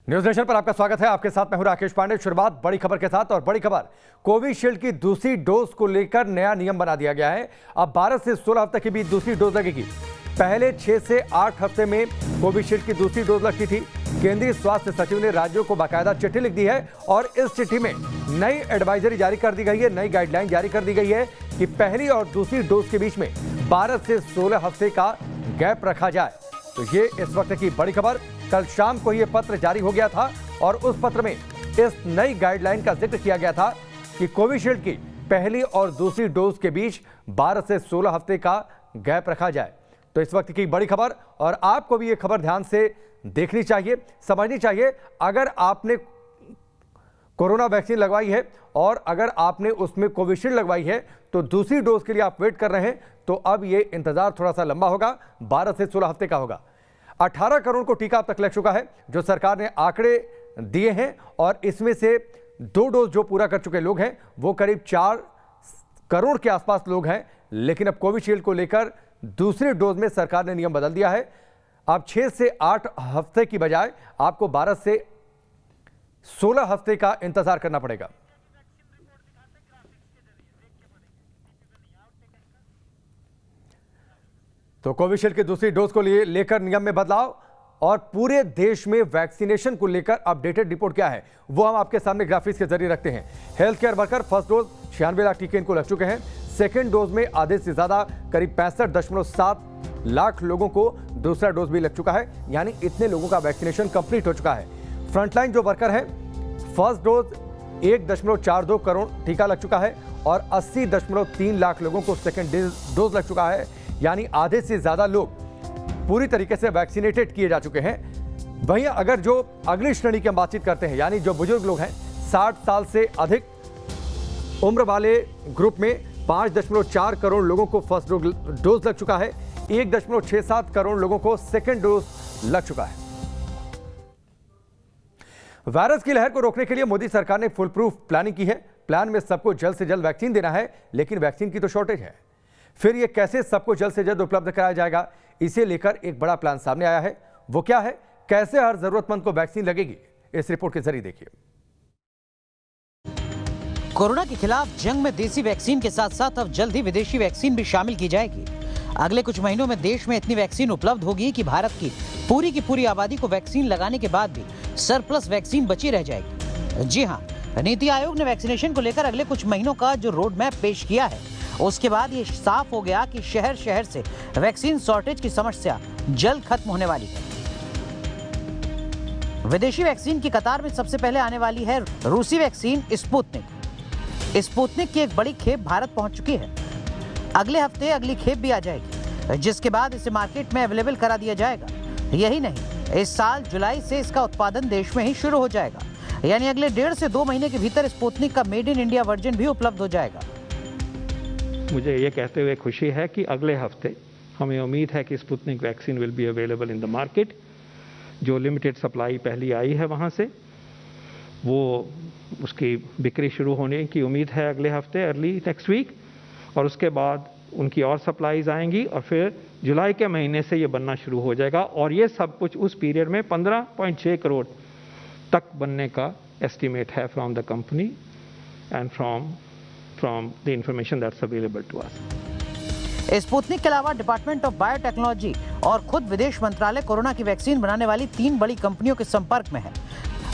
News nation पर आपका स्वागत है। आपके साथ मैं हूं राकेश पांडे। शुरुआत बड़ी खबर के साथ, और बड़ी खबर कोविशील्ड की दूसरी डोज को लेकर नया नियम बना दिया गया है। अब 12 से 16 हफ्ते के बीच दूसरी डोज लगेगी। पहले 6 से 8 हफ्ते में कोविशील्ड की दूसरी डोज लगती थी। केंद्रीय स्वास्थ्य सचिव ने राज्यों को बाकायदा चिट्ठी लिख दी है और इस चिट्ठी में नई एडवाइजरी जारी कर दी गई है, नई गाइडलाइन जारी कर दी गई है कि पहली और दूसरी डोज के बीच में 12 से 16 हफ्ते का गैप रखा जाए। तो ये इस वक्त की बड़ी खबर। कल शाम को यह पत्र जारी हो गया था और उस पत्र में इस नई गाइडलाइन का जिक्र किया गया था कि कोविशील्ड की पहली और दूसरी डोज के बीच 12 से 16 हफ्ते का गैप रखा जाए। तो इस वक्त की बड़ी खबर, और आपको भी ये खबर ध्यान से देखनी चाहिए, समझनी चाहिए। अगर आपने कोरोना वैक्सीन लगवाई है और अगर आपने उसमें कोविशील्ड लगवाई है तो दूसरी डोज के लिए आप वेट कर रहे हैं, तो अब ये इंतजार थोड़ा सा लंबा होगा, 12 से 16 हफ्ते का होगा। 18 करोड़ को टीका अब तक लग चुका है, जो सरकार ने आंकड़े दिए हैं, और इसमें से 2 डोज जो पूरा कर चुके लोग हैं वो करीब 4 करोड़ के आसपास लोग हैं। लेकिन अब कोविशील्ड को लेकर दूसरे डोज में सरकार ने नियम बदल दिया है। अब 6 से 8 हफ्ते की बजाय आपको 12 से 16 हफ्ते का इंतजार करना पड़ेगा। तो कोविशील्ड की दूसरी डोज को लेकर नियम में बदलाव और पूरे देश में वैक्सीनेशन को लेकर अपडेटेड रिपोर्ट क्या है वो हम आपके सामने ग्राफिक्स के जरिए रखते हैं। Health care worker first dose 96 lakh टीके इनको लग चुके हैं। सेकेंड डोज में आधे से ज्यादा करीब 65.7 लाख लोगों को दूसरा डोज भी लग चुका है, यानी इतने लोगों का वैक्सीनेशन कंप्लीट हो चुका है। फ्रंटलाइन जो वर्कर है, फर्स्ट डोज 1.42 करोड़ टीका लग चुका है और 80.3 लाख लोगों को सेकेंड डोज लग चुका है, यानी आधे से ज्यादा लोग पूरी तरीके से वैक्सीनेटेड किए जा चुके हैं। वहीं अगर जो अगली श्रेणी की हम बातचीत करते हैं, यानी जो बुजुर्ग लोग हैं, 60 साल से अधिक उम्र वाले ग्रुप में 5.4 करोड़ लोगों को फर्स्ट डोज लग चुका है, 1.67 करोड़ लोगों को सेकेंड डोज लग चुका है। वायरस की लहर को रोकने के लिए मोदी सरकार ने फुल प्रूफ प्लानिंग की है। प्लान में सबको जल्द से जल्द वैक्सीन देना है, लेकिन वैक्सीन की तो शॉर्टेज है। फिर यह कैसे सबको जल्द से जल्द उपलब्ध कराया जाएगा, इसे लेकर एक बड़ा प्लान सामने आया है। वो क्या है, कैसे हर जरूरतमंद को वैक्सीन लगेगी, इस रिपोर्ट के जरिए देखिए। कोरोना के खिलाफ जंग में देसी वैक्सीन के साथ साथ अब जल्द ही विदेशी वैक्सीन भी शामिल की जाएगी। अगले कुछ महीनों में देश में इतनी वैक्सीन उपलब्ध होगी कि भारत की पूरी आबादी को वैक्सीन लगाने के बाद भी सरप्लस वैक्सीन बची रह जाएगी। जी हाँ, नीति आयोग ने वैक्सीनेशन को लेकर अगले कुछ महीनों का जो रोड मैप पेश किया है, उसके बाद ये साफ हो गया कि शहर शहर से वैक्सीन शॉर्टेज की समस्या जल्द खत्म होने वाली है। विदेशी वैक्सीन की कतार में सबसे पहले आने वाली है रूसी वैक्सीन स्पुतनिक की एक बड़ी खेप भारत पहुंच चुकी है। अगले हफ्ते अगली खेप भी आ जाएगी, जिसके बाद इसे मार्केट में अवेलेबल करा दिया जाएगा। यही नहीं, इस साल जुलाई से इसका उत्पादन देश में ही शुरू हो जाएगा, यानी अगले 1.5 से 2 महीने के भीतर स्पुतनिक का मेड इन इंडिया वर्जन भी उपलब्ध हो जाएगा। मुझे ये कहते हुए खुशी है कि अगले हफ्ते हमें उम्मीद है कि Sputnik vaccine will be available in the market. जो लिमिटेड सप्लाई पहली आई है वहाँ से वो उसकी बिक्री शुरू होने की उम्मीद है अगले हफ्ते, अर्ली नेक्स्ट वीक, और उसके बाद उनकी और सप्लाईज आएंगी और फिर जुलाई के महीने से ये बनना शुरू हो जाएगा। और ये सब कुछ उस पीरियड में 15.6 करोड़ तक बनने का एस्टिमेट है from the company and from the information that's available to us. Sputnik के अलावा डिपार्टमेंट ऑफ बायोटेक्नोलॉजी और खुद विदेश मंत्रालय कोरोना की वैक्सीन बनाने वाली 3 बड़ी कंपनियों के संपर्क में है।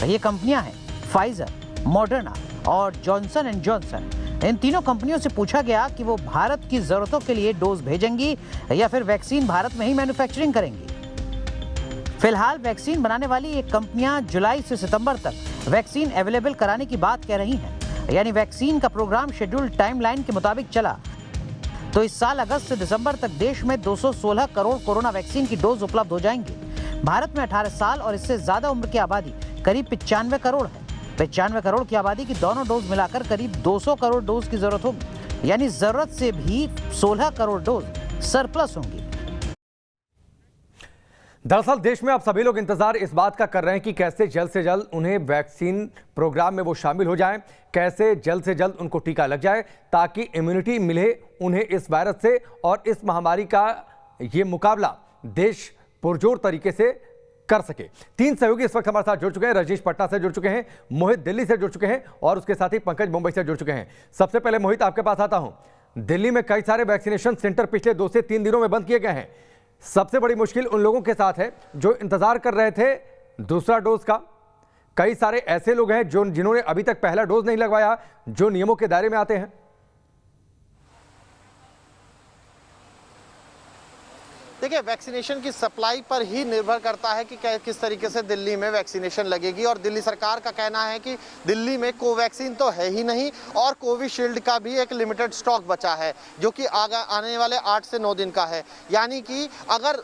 ये कंपनियां हैं फाइजर, मॉडर्ना और जॉनसन एंड जॉनसन। इन तीनों कंपनियों से पूछा गया कि वो भारत की जरूरतों के लिए डोज भेजेंगी या फिर वैक्सीन भारत में ही मैन्युफैक्चरिंग करेंगी। फिलहाल वैक्सीन बनाने वाली ये कंपनियां जुलाई से सितंबर तक वैक्सीन अवेलेबल कराने की बात कह रही हैं, यानी वैक्सीन का प्रोग्राम शेड्यूल टाइमलाइन के मुताबिक चला तो इस साल अगस्त से दिसंबर तक देश में 216 करोड़ कोरोना वैक्सीन की डोज उपलब्ध हो जाएंगी। भारत में 18 साल और इससे ज्यादा उम्र की आबादी करीब 95 करोड़ है। 95 करोड़ की आबादी की दोनों डोज मिलाकर करीब 200 करोड़ डोज की जरूरत होगी, यानी जरूरत से भी 16 करोड़ डोज सरप्लस होंगी। दरअसल देश में अब सभी लोग इंतजार इस बात का कर रहे हैं कि कैसे जल्द से जल्द उन्हें वैक्सीन प्रोग्राम में वो शामिल हो जाएं, कैसे जल्द से जल्द उनको टीका लग जाए ताकि इम्यूनिटी मिले उन्हें इस वायरस से, और इस महामारी का ये मुकाबला देश पुरजोर तरीके से कर सके। 3 सहयोगी इस वक्त हमारे साथ जुड़ चुके हैं। रजनीश पटना से जुड़ चुके हैं, मोहित दिल्ली से जुड़ चुके हैं और उसके साथ ही पंकज मुंबई से जुड़ चुके हैं। सबसे पहले मोहित, आपके पास आता हूं। दिल्ली में कई सारे वैक्सीनेशन सेंटर पिछले 2 से 3 दिनों में बंद किए गए हैं। सबसे बड़ी मुश्किल उन लोगों के साथ है जो इंतजार कर रहे थे दूसरा डोज का। कई सारे ऐसे लोग हैं जिन्होंने अभी तक पहला डोज नहीं लगवाया, जो नियमों के दायरे में आते हैं। देखिए, वैक्सीनेशन की सप्लाई पर ही निर्भर करता है कि किस तरीके से दिल्ली में वैक्सीनेशन लगेगी। और दिल्ली सरकार का कहना है कि दिल्ली में कोवैक्सीन तो है ही नहीं और कोविशील्ड का भी एक लिमिटेड स्टॉक बचा है, जो कि आने वाले 8 से 9 दिन का है। यानी कि अगर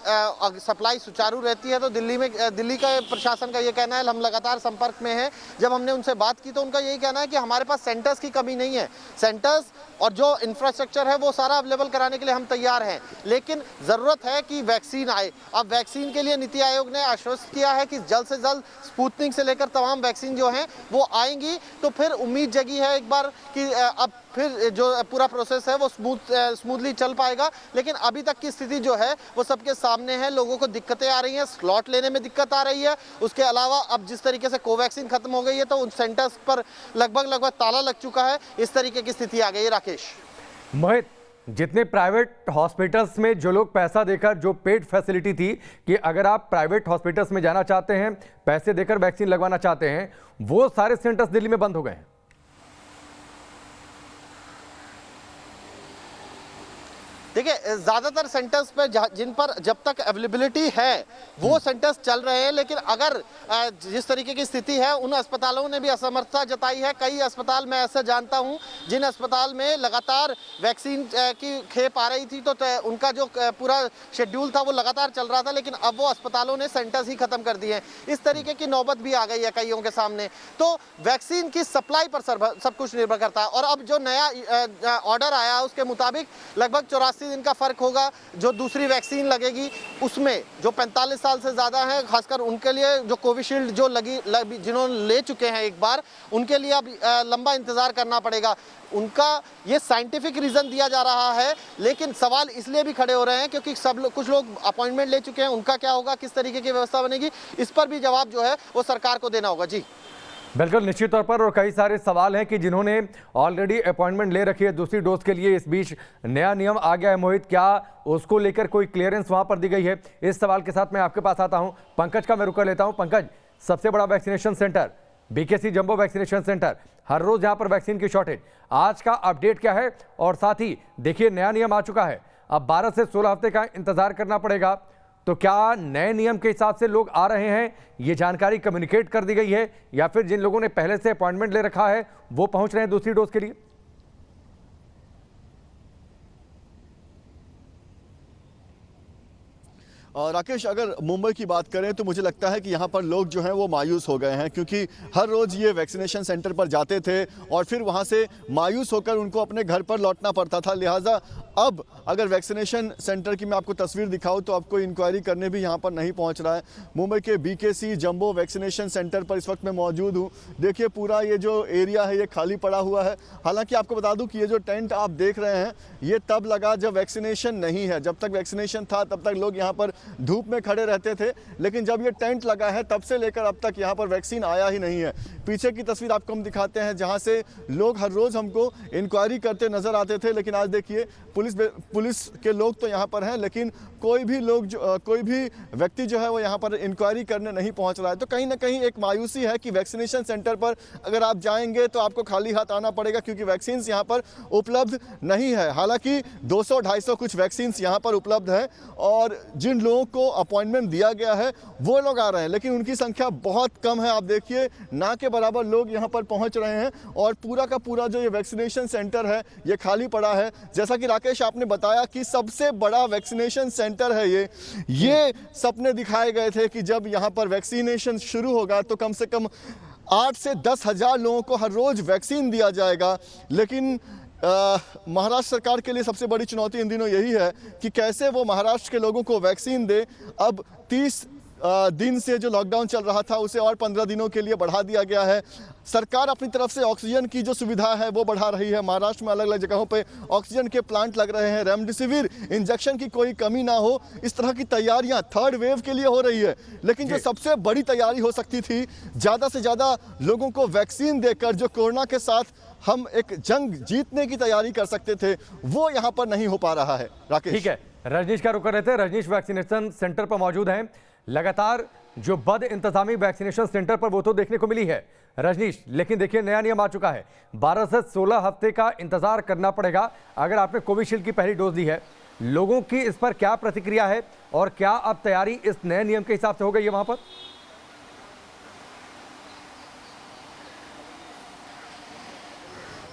सप्लाई सुचारू रहती है तो दिल्ली का प्रशासन का ये कहना है, हम लगातार संपर्क में हैं। जब हमने उनसे बात की तो उनका यही कहना है कि हमारे पास सेंटर्स की कमी नहीं है, सेंटर्स और जो इंफ्रास्ट्रक्चर है वो सारा अवेलेबल कराने के लिए हम तैयार हैं, लेकिन ज़रूरत है कि वैक्सीन आए। अब वैक्सीन के लिए नीति आयोग ने आश्वस्त किया है कि जल्द से जल्द स्पुतनिक से लेकर तमाम वैक्सीन जो हैं वो आएंगी, तो फिर उम्मीद जगी है एक बार कि अब फिर जो पूरा प्रोसेस है वो स्मूथली चल पाएगा। लेकिन अभी तक की स्थिति जो है वो सबके सामने है। लोगों को दिक्कतें आ रही हैं, स्लॉट लेने में दिक्कत आ रही है। उसके अलावा अब जिस तरीके से कोवैक्सीन खत्म हो गई है तो उन सेंटर्स पर लगभग ताला लग चुका है। इस तरीके की स्थिति आ गई है। राकेश, मोहित, जितने प्राइवेट हॉस्पिटल्स में जो लोग पैसा देकर, जो पेड फैसिलिटी थी कि अगर आप प्राइवेट हॉस्पिटल्स में जाना चाहते हैं, पैसे देकर वैक्सीन लगवाना चाहते हैं, वो सारे सेंटर्स दिल्ली में बंद हो गए हैं। देखिए, ज़्यादातर सेंटर्स पे जिन पर जब तक अवेलेबिलिटी है वो सेंटर्स चल रहे हैं, लेकिन अगर जिस तरीके की स्थिति है उन अस्पतालों ने भी असमर्थता जताई है। कई अस्पताल मैं ऐसे जानता हूं जिन अस्पताल में लगातार वैक्सीन की खेप आ रही थी, तो उनका जो पूरा शेड्यूल था वो लगातार चल रहा था, लेकिन अब वो अस्पतालों ने सेंटर्स ही खत्म कर दिए हैं। इस तरीके की नौबत भी आ गई है कईयों के सामने। तो वैक्सीन की सप्लाई पर सब कुछ निर्भर करता है। और अब जो नया ऑर्डर आया उसके मुताबिक लगभग 84 दिन का फर्क होगा। जो दूसरी वैक्सीन लगेगी उसमें जो 45 साल से ज़्यादा है, खासकर उनके लिए जो कोविशील्ड जो जिन्होंने ले चुके हैं एक बार, उनके लिए अब लंबा इंतज़ार करना पड़ेगा। उनका ये साइंटिफिक रीज़न दिया जा रहा है, लेकिन सवाल इसलिए भी खड़े हो रहे हैं क्योंकि कुछ लोग अपॉइंटमेंट ले चुके हैं। उनका क्या होगा, किस तरीके की व्यवस्था बनेगी, इस पर भी जवाब जो है वो सरकार को देना होगा। जी बिल्कुल, निश्चित तौर पर। और कई सारे सवाल हैं कि जिन्होंने ऑलरेडी अपॉइंटमेंट ले रखी है दूसरी डोज के लिए, इस बीच नया नियम आ गया है। मोहित, क्या उसको लेकर कोई क्लियरेंस वहां पर दी गई है? इस सवाल के साथ मैं आपके पास आता हूं। पंकज का मैं रुक कर लेता हूं। पंकज, सबसे बड़ा vaccination centre BKC jumbo vaccination centre, हर रोज यहां पर वैक्सीन की शॉर्टेज, आज का अपडेट क्या है? और साथ ही देखिए, नया नियम आ चुका है, अब 12 से 16 हफ्ते का इंतजार करना पड़ेगा। तो क्या नए नियम के हिसाब से लोग आ रहे हैं, ये जानकारी कम्युनिकेट कर दी गई है, या फिर जिन लोगों ने पहले से अपॉइंटमेंट ले रखा है वो पहुंच रहे हैं दूसरी डोज के लिए? राकेश, अगर मुंबई की बात करें तो मुझे लगता है कि यहाँ पर लोग जो हैं वो मायूस हो गए हैं, क्योंकि हर रोज़ ये वैक्सीनेशन सेंटर पर जाते थे और फिर वहाँ से मायूस होकर उनको अपने घर पर लौटना पड़ता था। लिहाजा अब अगर वैक्सीनेशन सेंटर की मैं आपको तस्वीर दिखाऊं तो आपको इंक्वायरी करने भी यहाँ पर नहीं पहुँच रहा है। मुंबई के बीकेसी जंबो वैक्सीनेशन सेंटर पर इस वक्त मैं मौजूद हूँ। देखिए, पूरा ये जो एरिया है ये खाली पड़ा हुआ है। हालांकि आपको बता दूं कि ये जो टेंट आप देख रहे हैं ये तब लगा जब वैक्सीनेशन नहीं है। जब तक वैक्सीनेशन था तब तक लोग यहाँ पर धूप में खड़े रहते थे, लेकिन जब ये टेंट लगा है तब से लेकर अब तक यहाँ पर वैक्सीन आया ही नहीं है। पीछे की तस्वीर आपको हम दिखाते हैं जहाँ से लोग हर रोज़ हमको इंक्वायरी करते नजर आते थे, लेकिन आज देखिए पुलिस के लोग तो यहाँ पर हैं, लेकिन कोई भी व्यक्ति जो है वो यहाँ पर इंक्वायरी करने नहीं पहुँच रहा है। तो कहीं ना कहीं एक मायूसी है कि वैक्सीनेशन सेंटर पर अगर आप जाएंगे तो आपको खाली हाथ आना पड़ेगा, क्योंकि वैक्सीन यहाँ पर उपलब्ध नहीं है। हालांकि 200-250 कुछ वैक्सीन यहाँ पर उपलब्ध है और जिन लोगों को अपॉइंटमेंट दिया गया है वो लोग आ रहे हैं, लेकिन उनकी संख्या बहुत कम है। आप देखिए, ना के बराबर लोग यहाँ पर पहुँच रहे हैं और पूरा का पूरा जो ये वैक्सीनेशन सेंटर है ये खाली पड़ा है। जैसा कि राकेश आपने बताया कि सबसे बड़ा वैक्सीनेशन सेंटर है ये सपने दिखाए गए थे कि जब यहाँ पर वैक्सीनेशन शुरू होगा तो कम से कम 8 से 10 हज़ार लोगों को हर रोज़ वैक्सीन दिया जाएगा। लेकिन महाराष्ट्र सरकार के लिए सबसे बड़ी चुनौती इन दिनों यही है कि कैसे वो महाराष्ट्र के लोगों को वैक्सीन दे। अब 30 दिन से जो लॉकडाउन चल रहा था उसे और 15 दिनों के लिए बढ़ा दिया गया है। सरकार अपनी तरफ से ऑक्सीजन की जो सुविधा है वो बढ़ा रही है। महाराष्ट्र में अलग अलग जगहों पे ऑक्सीजन के प्लांट लग रहे हैं, रेमडेसिविर इंजेक्शन की कोई कमी ना हो, इस तरह की तैयारियां थर्ड वेव के लिए हो रही है। लेकिन जो सबसे बड़ी तैयारी हो सकती थी, ज़्यादा से ज़्यादा लोगों को वैक्सीन देकर जो कोरोना के साथ हम एक जंग जीतने की तैयारी कर सकते थे, वो यहाँ पर नहीं हो पा रहा है। राकेश, ठीक है, रजनीश का रुख कर रहे थे। रजनीश वैक्सीनेशन सेंटर पर मौजूद हैं। लगातार जो बद इंतजामी वैक्सीनेशन सेंटर पर वो तो देखने को मिली है रजनीश, लेकिन देखिए नया नियम आ चुका है। 12 से 16 हफ्ते का इंतजार करना पड़ेगा अगर आपने कोविशील्ड की पहली डोज ली है। लोगों की इस पर क्या प्रतिक्रिया है और क्या अब तैयारी इस नए नियम के हिसाब से हो गई है वहां पर?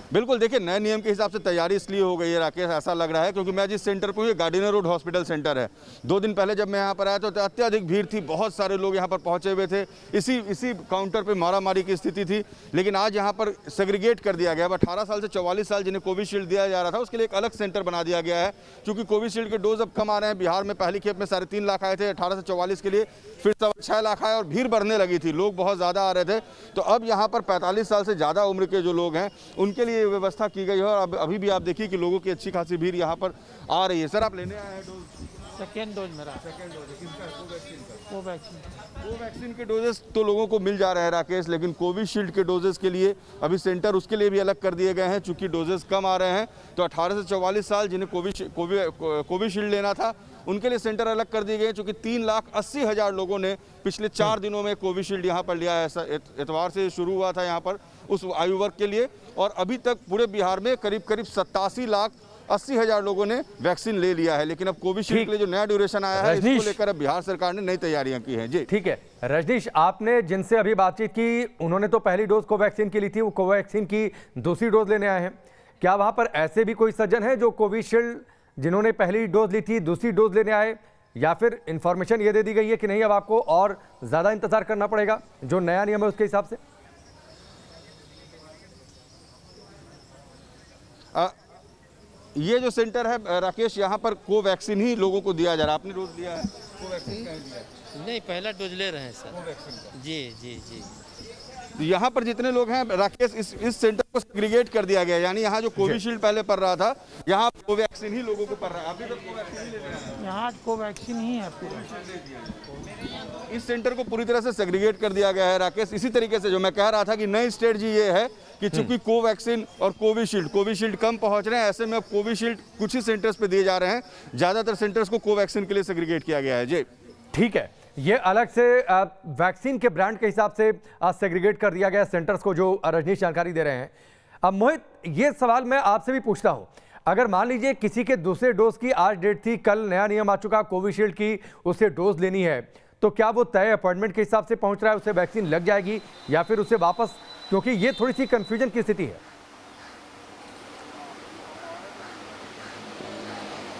बिल्कुल, देखिए नए नियम के हिसाब से तैयारी इसलिए हो गई है राकेश, ऐसा लग रहा है क्योंकि मैं जिस सेंटर पर हूँ ये गार्डिनर रोड हॉस्पिटल सेंटर है। 2 दिन पहले जब मैं यहाँ पर आया तो अत्यधिक भीड़ थी, बहुत सारे लोग यहाँ पर पहुँचे हुए थे। इसी काउंटर पे मारामारी की स्थिति थी। लेकिन आज यहाँ पर सेग्रीगेट कर दिया गया। अब 18 साल से 44 साल जिन्हें कोविशील्ड दिया जा रहा था उसके लिए एक अलग सेंटर बना दिया गया है। क्योंकि कोविशील्ड के डोज अब कम आ रहे हैं। बिहार में पहली खेप में 3.5 लाख आए थे 18 से 44 के लिए, फिर 6.25 लाख आए और भीड़ बढ़ने लगी थी, लोग बहुत ज़्यादा आ रहे थे। तो अब यहाँ पर 45 साल से ज़्यादा उम्र के जो लोग हैं उनके लिए व्यवस्था की गई है। और अभी भी आप देखिए कि लोगों की अच्छी खासी भीड़ यहाँ पर आ रही है। सर, आप लेने आए हैं डोज? सेकेंड डोज मेरा। सेकेंड डोज किसका? कोवैक्सीन का। कोवैक्सीन। कोवैक्सीन के डोजेस तो लोगों को मिल जा रहे हैं राकेश, लेकिन कोविशील्ड के डोजेस के लिए अभी सेंटर उसके लिए भी अलग कर दिए गए हैं। चूंकि डोजेस कम आ रहे हैं तो 18 से 44 साल जिन्हें कोविशील्ड लेना था उनके लिए सेंटर अलग कर दिए गए हैं। चूंकि 3,80,000 लोगों ने पिछले 4 दिनों में कोविशील्ड यहाँ पर लिया है। ऐसा इतवार से शुरू हुआ था यहाँ पर उस आयु वर्ग के लिए, और अभी तक पूरे बिहार में करीब 87,80,000 लोगों ने वैक्सीन ले लिया है। लेकिन अब कोविशील्ड के लिए जो नया ड्यूरेशन आया है इसको लेकर अब बिहार सरकार ने नई तैयारियां की हैं। जी ठीक है रजनीश, आपने जिनसे अभी बातचीत की उन्होंने तो पहली डोज कोवैक्सीन की ली थी, वो कोवैक्सीन की दूसरी डोज लेने आए हैं। क्या वहां पर ऐसे भी कोई सज्जन है जो कोविशील्ड जिन्होंने पहली डोज ली थी दूसरी डोज लेने आए, या फिर इंफॉर्मेशन ये दे दी गई है कि नहीं अब आपको और ज्यादा इंतजार करना पड़ेगा जो नया नियम है उसके हिसाब से? ये जो सेंटर है राकेश, यहाँ पर कोवैक्सीन ही लोगों को दिया जा रहा है। आपने डोज लिया है कोवैक्सीन का? नहीं, पहला डोज ले रहे हैं सर। जी जी जी। यहाँ पर जितने लोग हैं राकेश, इस सेंटर को सेग्रीगेट कर दिया गया। यानी यहाँ जो कोविशील्ड पहले पड़ रहा था यहाँ कोवैक्सीन ही लोगों को पड़ रहा है। अभी तक कोवैक्सीन ही ले रहे हैं। यहाँ कोवैक्सीन ही है पूरा। इस सेंटर को पूरी तरह से सेग्रीगेट कर दिया गया है राकेश। इसी तरीके से जो मैं कह रहा था कि नई स्ट्रेटजी ये है कि चूंकि कोवैक्सीन और कोविशील्ड कम पहुंच रहे हैं, ऐसे में अब कोविशील्ड कुछ ही सेंटर्स पे दिए जा रहे हैं। ज्यादातर सेंटर्स को कोवैक्सीन के लिए सेग्रीगेट किया गया है। जी ठीक है, ये अलग से वैक्सीन के ब्रांड के हिसाब से सेग्रीगेट कर दिया गया सेंटर्स को, जो रजनीश जानकारी दे रहे हैं। अब मोहित, ये सवाल मैं आपसे भी पूछता हूं, अगर मान लीजिए किसी के दूसरे डोज की आज डेट थी, कल नया नियम आ चुका कोविशील्ड की, उसे डोज लेनी है, तो क्या वो तय अपॉइंटमेंट के हिसाब से पहुंच रहा है, उसे वैक्सीन लग जाएगी या फिर उसे वापस, क्योंकि ये थोड़ी सी कंफ्यूजन की स्थिति है।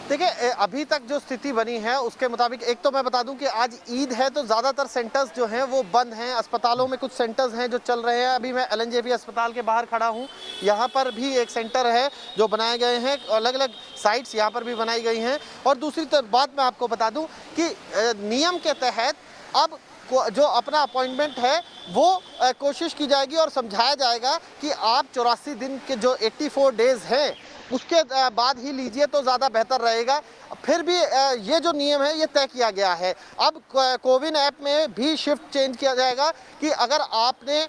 देखिए, अभी तक जो स्थिति बनी है उसके मुताबिक, एक तो मैं बता दूं कि आज ईद है तो ज़्यादातर सेंटर्स जो हैं वो बंद हैं। अस्पतालों में कुछ सेंटर्स हैं जो चल रहे हैं। अभी मैं LNJP अस्पताल के बाहर खड़ा हूं, यहाँ पर भी एक सेंटर है जो बनाए गए हैं, अलग अलग साइट्स यहाँ पर भी बनाई गई हैं। और दूसरी बात मैं आपको बता दूं कि नियम के तहत अब जो अपना अपॉइंटमेंट है वो कोशिश की जाएगी और समझाया जाएगा कि आप 84 दिन के जो 84 डेज हैं उसके बाद ही लीजिए तो ज़्यादा बेहतर रहेगा। फिर भी ये जो नियम है ये तय किया गया है। अब कोविन ऐप में भी शिफ्ट चेंज किया जाएगा कि अगर आपने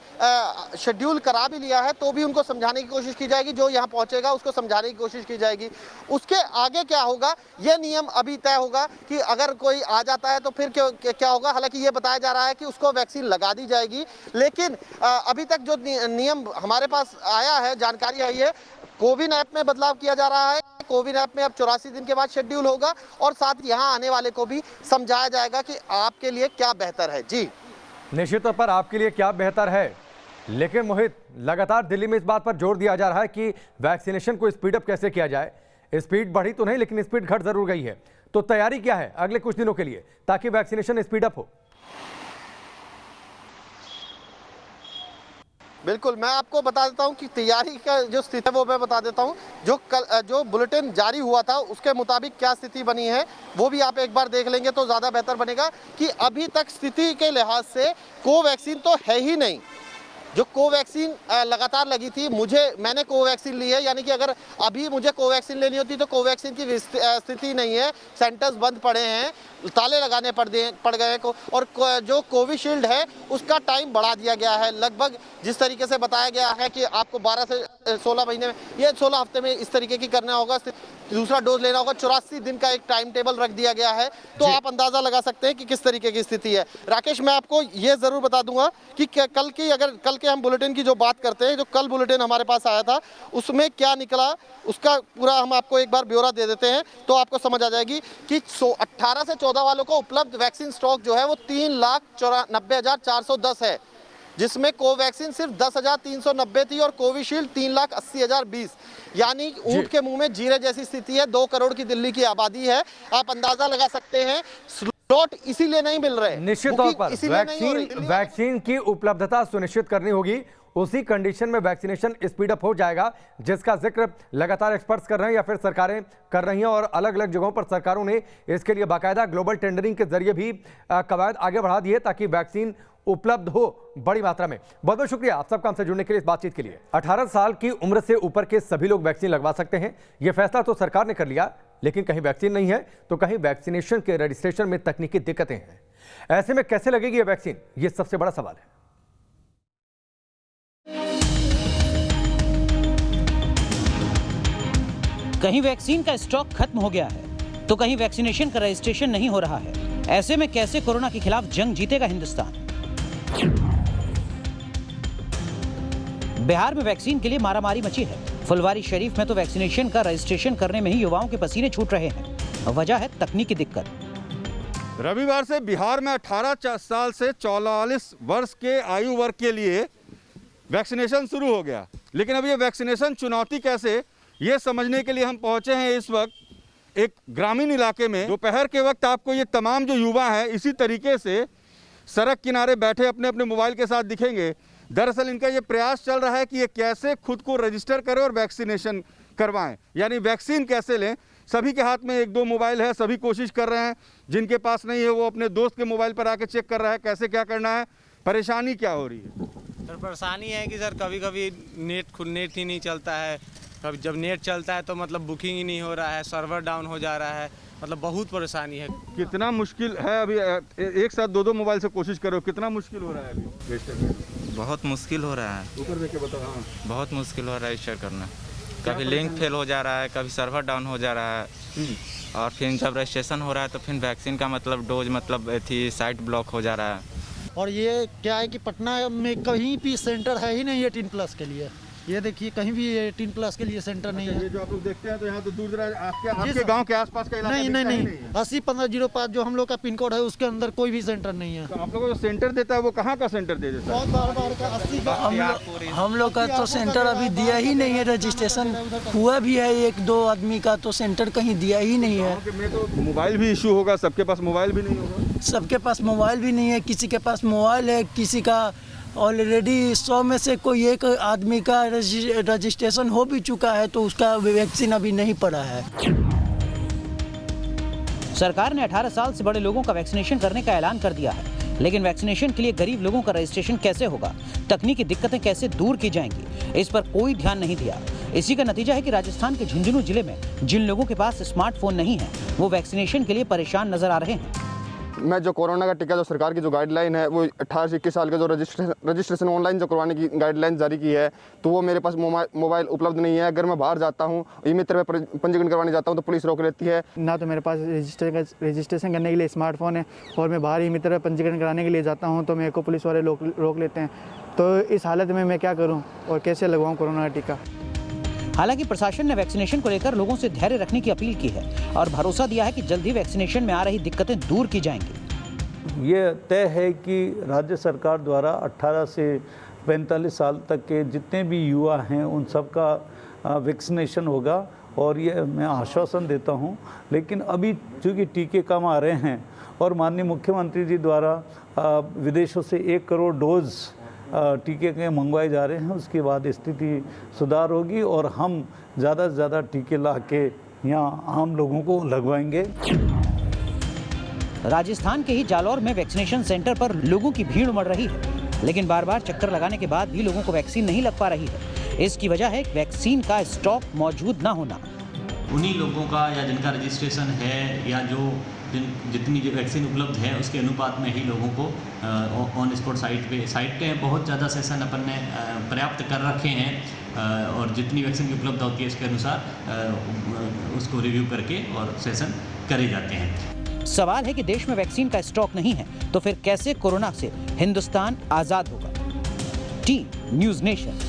शेड्यूल करा भी लिया है तो भी उनको समझाने की कोशिश की जाएगी, जो यहाँ पहुँचेगा उसको समझाने की कोशिश की जाएगी। उसके आगे क्या होगा ये नियम अभी तय होगा कि अगर कोई आ जाता है तो फिर क्या होगा। हालांकि ये बताया जा रहा है कि उसको वैक्सीन लगा दी जाएगी, लेकिन अभी तक जो नियम हमारे पास आया है, जानकारी आई है, कोविन ऐप में बदलाव किया जा रहा है। कोविन ऐप में अब 84 दिन के बाद शेड्यूल होगा और साथ यहाँ आने वाले को भी समझाया जाएगा कि आपके लिए क्या बेहतर है। जी निश्चित तौर पर आपके लिए क्या बेहतर है, लेकिन मोहित, लगातार दिल्ली में इस बात पर जोर दिया जा रहा है कि वैक्सीनेशन को स्पीडअप कैसे किया जाए। स्पीड बढ़ी तो नहीं, लेकिन स्पीड घट जरूर गई है। तो तैयारी क्या है अगले कुछ दिनों के लिए ताकि वैक्सीनेशन स्पीडअप हो? बिल्कुल, मैं आपको बता देता हूं कि तैयारी का जो स्थिति है वो मैं बता देता हूं। जो बुलेटिन जारी हुआ था उसके मुताबिक क्या स्थिति बनी है वो भी आप एक बार देख लेंगे तो ज़्यादा बेहतर बनेगा कि अभी तक स्थिति के लिहाज से कोवैक्सीन तो है ही नहीं। जो कोवैक्सीन लगातार लगी थी, मैंने कोवैक्सीन ली है, यानी कि अगर अभी मुझे कोवैक्सीन लेनी होती तो कोवैक्सीन की स्थिति नहीं है। सेंटर्स बंद पड़े हैं, ताले लगाने पड़ गए हैं और जो कोविशील्ड है उसका टाइम बढ़ा दिया गया है। लगभग जिस तरीके से बताया गया है कि आपको 12 से 16 महीने में, ये 16 हफ्ते में इस तरीके की करना होगा, दूसरा डोज लेना होगा। 84 दिन का एक टाइम टेबल रख दिया गया है, तो आप अंदाजा लगा सकते हैं कि किस तरीके की स्थिति है। राकेश, मैं आपको ये जरूर बता दूंगा कि कल के हम बुलेटिन की जो बात करते हैं, जो कल बुलेटिन हमारे पास आया था उसमें क्या निकला उसका पूरा हम आपको एक बार ब्यौरा दे देते हैं तो आपको समझ आ जाएगी कि 18 से 14 वालों को उपलब्ध वैक्सीन स्टॉक जो है वो 3,94,410 है, जिसमें कोवैक्सीन सिर्फ 10,390 थी और कोविशील्ड 3,80,020, यानी ऊंट के मुंह में जीरे जैसी स्थिति है। 2 करोड़ की दिल्ली की आबादी है, आप अंदाजा लगा सकते हैं। स्लॉट इसीलिए नहीं मिल रहे, निश्चित तौर पर वैक्सीन की उपलब्धता सुनिश्चित करनी होगी। उसी कंडीशन में वैक्सीनेशन स्पीड अप हो जाएगा, जिसका जिक्र लगातार एक्सपर्ट्स कर रहे हैं या फिर सरकारें कर रही हैं और अलग अलग जगहों पर सरकारों ने इसके लिए बाकायदा ग्लोबल टेंडरिंग के जरिए भी कवायद आगे बढ़ा दी है ताकि वैक्सीन उपलब्ध हो बड़ी मात्रा में। बहुत बहुत शुक्रिया आप सबका हमसे जुड़ने के लिए, इस बातचीत के लिए। 18 साल की उम्र से ऊपर के सभी लोग वैक्सीन लगवा सकते हैं, यह फैसला तो सरकार ने कर लिया, लेकिन कहीं वैक्सीन नहीं है तो कहीं वैक्सीनेशन के रजिस्ट्रेशन में तकनीकी दिक्कतें हैं। ऐसे में कैसे लगेगी यह वैक्सीन, यह सबसे बड़ा सवाल है। कहीं वैक्सीन का स्टॉक खत्म हो गया है तो कहीं वैक्सीनेशन का रजिस्ट्रेशन नहीं हो रहा है। ऐसे में कैसे कोरोना के खिलाफ जंग जीतेगा हिंदुस्तान? बिहार में वैक्सीन के लिए मारामारी मची है। फुलवारी शरीफ में तो वैक्सीनेशन का रजिस्ट्रेशन करने में ही युवाओं के पसीने छूट रहे हैं। वजह है तकनीकी दिक्कत। रविवार से बिहार में 18 साल से 44 वर्ष के आयु वर्ग के लिए वैक्सीनेशन शुरू हो गया, लेकिन अब ये वैक्सीनेशन चुनौती कैसे, ये समझने के लिए हम पहुंचे हैं इस वक्त एक ग्रामीण इलाके में। दोपहर के वक्त आपको ये तमाम जो युवा हैं इसी तरीके से सड़क किनारे बैठे अपने अपने मोबाइल के साथ दिखेंगे। दरअसल इनका ये प्रयास चल रहा है कि ये कैसे खुद को रजिस्टर करें और वैक्सीनेशन करवाएं, यानी वैक्सीन कैसे लें। सभी के हाथ में 1-2 मोबाइल है, सभी कोशिश कर रहे हैं। जिनके पास नहीं है वो अपने दोस्त के मोबाइल पर आके चेक कर रहा है कैसे क्या करना है। परेशानी क्या हो रही है? सर परेशानी है कि सर कभी कभी नेट ही नहीं चलता है, कभी जब नेट चलता है तो मतलब बुकिंग ही नहीं हो रहा है, सर्वर डाउन हो जा रहा है, मतलब बहुत परेशानी है। कितना मुश्किल है अभी एक साथ 2-2 मोबाइल से कोशिश करो, कितना मुश्किल हो रहा है अभी? बहुत मुश्किल हो रहा है, ऊपर देख के बताओ। हाँ, बहुत मुश्किल हो रहा है रजिस्टर करना। कभी लिंक फेल हो जा रहा है, कभी सर्वर डाउन हो जा रहा है, और फिर जब रजिस्ट्रेशन हो रहा है तो फिर वैक्सीन का मतलब डोज मतलब थी साइट ब्लॉक हो जा रहा है। और ये क्या है कि पटना में कहीं भी सेंटर है ही नहीं 18+ के लिए। ये देखिए कहीं भी 18+ के लिए सेंटर नहीं है। ये जो आप लोग देखते हैं तो यहाँ तो दूर दराज आपके गांव के आसपास का इलाका नहीं 80-15-05 जो हम लोग का पिन कोड है उसके अंदर कोई भी सेंटर नहीं है। तो आप लोगों को जो सेंटर देता है वो कहाँ का सेंटर दे देता है? बहुत बार का 80 हम लोग का तो सेंटर अभी दिया ही नहीं है। रजिस्ट्रेशन हुआ भी है 1-2 आदमी का, तो सेंटर कहीं दिया ही नहीं है। में तो मोबाइल भी इशू होगा, सबके पास मोबाइल भी नहीं होगा। सबके पास मोबाइल भी नहीं है, किसी के पास मोबाइल है, किसी का ऑलरेडी 100 में से कोई एक आदमी का रजिस्ट्रेशन हो भी चुका है तो उसका वैक्सीन अभी नहीं पड़ा है। सरकार ने 18 साल से बड़े लोगों का वैक्सीनेशन करने का ऐलान कर दिया है, लेकिन वैक्सीनेशन के लिए गरीब लोगों का रजिस्ट्रेशन कैसे होगा, तकनीकी दिक्कतें कैसे दूर की जाएंगी, इस पर कोई ध्यान नहीं दिया। इसी का नतीजा है कि राजस्थान के झुंझुनू जिले में जिन लोगों के पास स्मार्टफोन नहीं है वो वैक्सीनेशन के लिए परेशान नजर आ रहे हैं। मैं जो कोरोना का टीका जो सरकार की जो गाइडलाइन है वो 18 से 21 साल के जो रजिस्ट्रेशन ऑनलाइन जो करवाने की गाइडलाइन जारी की है, तो वो मेरे पास मोबाइल उपलब्ध नहीं है। अगर मैं बाहर जाता हूँ, ई मित्र में पंजीकरण करवाने जाता हूँ तो पुलिस रोक लेती है। ना तो मेरे पास रजिस्ट्रेशन करने के लिए स्मार्टफोन है और मैं बाहर ई मित्र में पंजीकरण कराने के लिए जाता हूँ तो मेरे को पुलिस वाले रोक लेते हैं। तो इस हालत में मैं क्या करूँ और कैसे लगवाऊँ कोरोना का टीका? हालांकि प्रशासन ने वैक्सीनेशन को लेकर लोगों से धैर्य रखने की अपील की है और भरोसा दिया है कि जल्द ही वैक्सीनेशन में आ रही दिक्कतें दूर की जाएंगी। ये तय है कि राज्य सरकार द्वारा 18 से 45 साल तक के जितने भी युवा हैं उन सब का वैक्सीनेशन होगा और ये मैं आश्वासन देता हूँ। लेकिन अभी चूँकि टीके कम आ रहे हैं और माननीय मुख्यमंत्री जी द्वारा विदेशों से 1 करोड़ डोज टीके के मंगवाए जा रहे हैं, उसके बाद स्थिति सुधार होगी और हम ज़्यादा से ज़्यादा टीके ला के यहाँ आम लोगों को लगवाएंगे। राजस्थान के ही जालौर में वैक्सीनेशन सेंटर पर लोगों की भीड़ उमड़ रही है, लेकिन बार बार चक्कर लगाने के बाद भी लोगों को वैक्सीन नहीं लग पा रही है। इसकी वजह है वैक्सीन का स्टॉक मौजूद ना होना। उन्हीं लोगों का या जिनका रजिस्ट्रेशन है या जो जितनी जो वैक्सीन उपलब्ध है उसके अनुपात में ही लोगों को ऑन स्पॉट साइट पे बहुत ज़्यादा सेशन अपन ने पर्याप्त कर रखे हैं और जितनी वैक्सीन की उपलब्ध होती है उसके अनुसार उसको रिव्यू करके और सेशन करे जाते हैं। सवाल है कि देश में वैक्सीन का स्टॉक नहीं है तो फिर कैसे कोरोना से हिंदुस्तान आजाद होगा? T news nation.